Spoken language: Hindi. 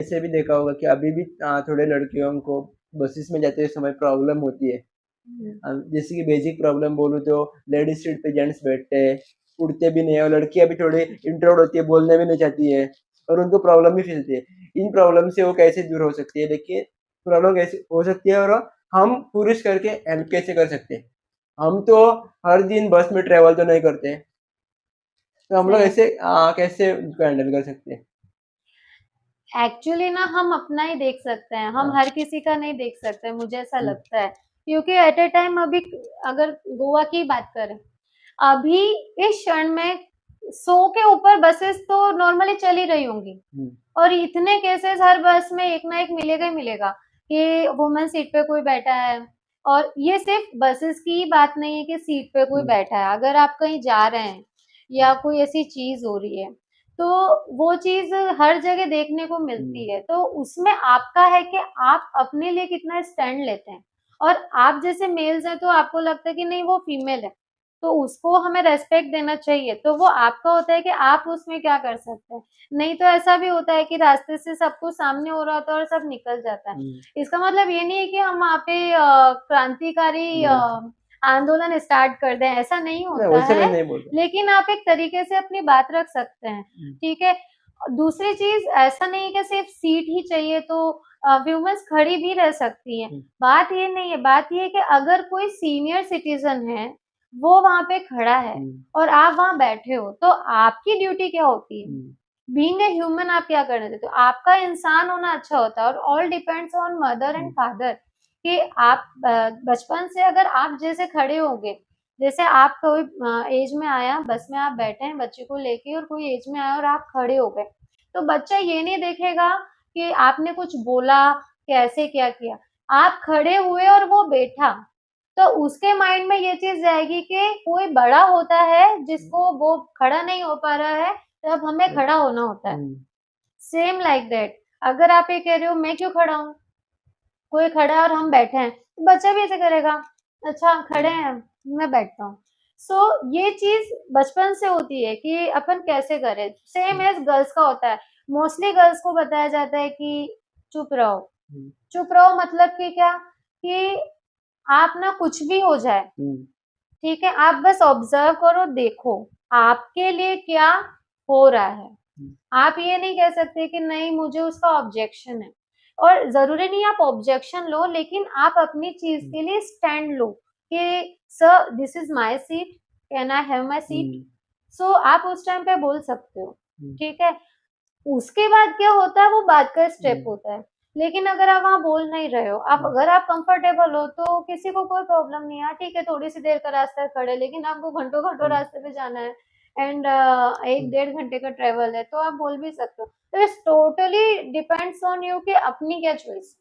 ऐसे भी देखा होगा कि अभी भी थोड़े लड़कियों को बसेस में जाते समय प्रॉब्लम होती है। जैसे कि बेसिक प्रॉब्लम बोलूँ तो लेडीज सीट पे जेंट्स बैठते हैं, उठते भी नहीं है, और लड़कियां भी थोड़ी इंट्रोवर्ट होती है, बोलने भी नहीं चाहती है, और उनको प्रॉब्लम भी फीलती है। इन प्रॉब्लम से वो कैसे दूर हो सकती है? देखिए, प्रॉब्लम कैसे हो सकती है, और हम पुरुष करके हेल्प कैसे कर सकते हैं? हम तो हर दिन बस में ट्रेवल तो नहीं करते, तो हम लोग सही। ऐसे कैसे उनको हैंडल कर सकते हैं? एक्चुअली ना हम अपना ही देख सकते हैं, हम हाँ। हर किसी का नहीं देख सकते, मुझे ऐसा हम्म, लगता है। क्योंकि एट ए टाइम अभी अगर गोवा की बात करें, अभी इस क्षण में 100 के ऊपर बसेस तो नॉर्मली चल ही रही होंगी, हम्म, और इतने केसेस हर बस में एक ना एक मिलेगा ही मिलेगा कि वुमेन सीट पे कोई बैठा है। और ये सिर्फ बसेस की ही बात नहीं है कि सीट पे कोई हम्म, बैठा है, अगर आप कहीं जा रहे हैं या कोई ऐसी चीज हो रही है, तो वो चीज हर जगह देखने को हम्म, मिलती है। तो उसमें आपका है कि आप अपने लिए कितना स्टैंड लेते हैं। और आप जैसे मेल्स हैं तो आपको लगता है कि नहीं वो फीमेल है, तो उसको हमें रेस्पेक्ट देना चाहिए, तो वो आपका होता है कि आप उसमें क्या कर सकते हैं। नहीं तो ऐसा भी होता है कि रास्ते से सब कुछ सामने हो रहा होता है और सब निकल जाता है। हम्म, इसका मतलब ये नहीं है कि हम वहाँ पे क्रांतिकारी नहीं आंदोलन स्टार्ट कर दें, ऐसा नहीं नहीं, होता वैसे मैं है। नहीं बोल रहा। लेकिन आप एक तरीके से अपनी बात रख सकते हैं, हम्म, ठीक है। दूसरी चीज ऐसा नहीं है कि सिर्फ सीट ही चाहिए तो व्यूमन्स खड़ी भी रह सकती हैं। हम्म, बात ये नहीं है, बात ये है कि अगर कोई सीनियर सिटीजन है, वो वहां पे खड़ा है हम्म, और आप वहां बैठे हो, तो आपकी ड्यूटी क्या होती है? हम्म, बीइंग ए ह्यूमन आप क्या करने देते हो? आपका इंसान होना अच्छा होता है, और all depends on mother and hmm, father कि आप बचपन से अगर आप जैसे खड़े होगे, जैसे आप कोई एज में आया, बस में आप बैठे हैं बच्चे को लेके, और कोई एज में आया और आप खड़े हो गए, तो बच्चा ये नहीं देखेगा कि आपने कुछ बोला, कैसे क्या किया। आप खड़े हुए और वो बैठा, तो उसके माइंड में ये चीज जाएगी कि कोई बड़ा होता है जिसको वो खड़ा नहीं हो पा रहा है, तब हमें खड़ा होना होता है। हम्म, सेम लाइक दैट, अगर आप ये कह रहे हो मैं क्यों खड़ा हूँ, कोई खड़ा है और हम बैठे हैं, तो बच्चा भी ऐसे करेगा, अच्छा खड़े हम्म, हैं, मैं बैठता हूँ। सो ये चीज बचपन से होती है कि अपन कैसे करें। सेम हम्म, एज गर्ल्स का होता है, मोस्टली गर्ल्स को बताया जाता है कि चुप रहो। हम्म, चुप रहो मतलब कि क्या, कि आप ना कुछ भी हो जाए, हम्म, ठीक है, आप बस ऑब्जर्व करो, देखो आपके लिए क्या हो रहा है। हम्म, आप ये नहीं कह सकते कि नहीं मुझे उसका ऑब्जेक्शन है। और जरूरी नहीं आप ऑब्जेक्शन लो, लेकिन आप अपनी चीज हम्म, के लिए स्टैंड लो कि sir this is my seat, can I have my seat. Hmm, so आप उस टाइम पे बोल सकते हो, हम्म, ठीक है। उसके बाद क्या होता है वो बात का स्टेप हम्म, होता है। लेकिन अगर आप वहाँ बोल नहीं रहे हो, आप हम्म, अगर आप कंफर्टेबल हो तो किसी को कोई प्रॉब्लम नहीं है, हाँ, ठीक है थोड़ी सी देर का रास्ता है खड़े, लेकिन आपको घंटों घंटों हम्म, रास्ते पे जाना है, एंड एक हम्म, 1.5 घंटे का ट्रेवल है, तो आप बोल भी सकते हो। तो it's totally depends on you कि अपनी क्या चॉइस।